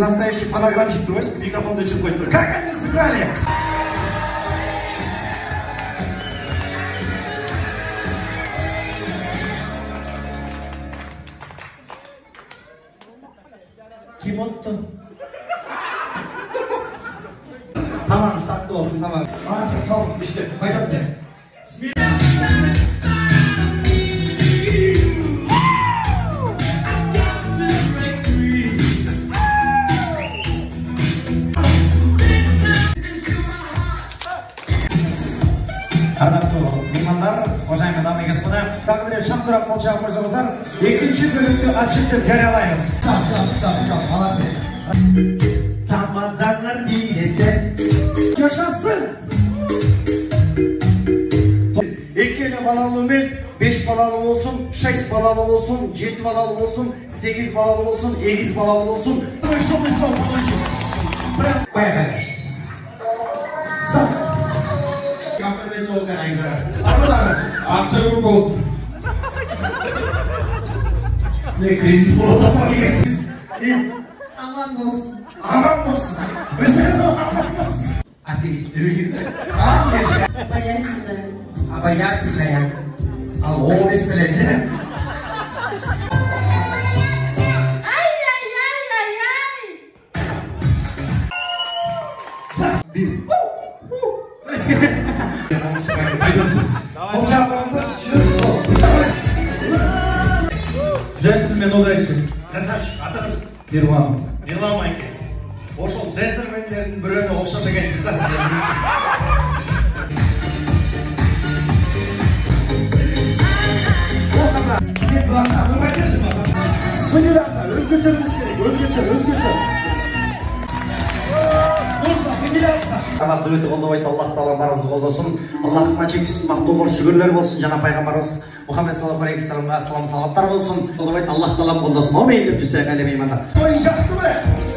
настоящий фонограммщик, трось, микрофон дочек хоть. Как они сыграли? Kim oldu? Tamam, tatlı olsun, tamam. Maalesef son, işte, bayram gel. Уважаемые дамы и господа, как говорят, шамдурап молча пользоваться. Екінші бөлімді açıktır жариялаймыз. Шап, молодцы. Тамаданlar билесе, yaşasın. Ekeli balalı емес, 5 balalı olsun, 6 balalı olsun, 7 balalı olsun, 8 balalı olsun, 8 balalı olsun. Чтобы что получилось. Поехали. Стоп. Комплимент organizer. Akçaburuk olsun. Ne kriz burada mı? Aman olsun. Aman olsun. Mesela aman olsun. Ateistliğinizde. Abayatilla yani. Al o besmelenize. Bir. Gentleman удачи. Красавчик, атыңыз? Ерлан. Ерлан Майке. Ошол джентльмендердин бирөөнө окшош экенсиз да сиз өзүңүз. Өзгөчө болуш керек, өзгөчө. Сабақ дөйті қолдабайды, Аллах Таала барыңызды қолдасын. Аллахыма шексіз мақтаулар, шүгірлер болсын. Жана пайғамбарымыз Мұхаммед саллаллаху алейхи ва саллям саламаттар болсын. Қолдабайды, Аллах Таала қолдасын. Аумин деп жүрсек әлем иманда. Той жақты ма?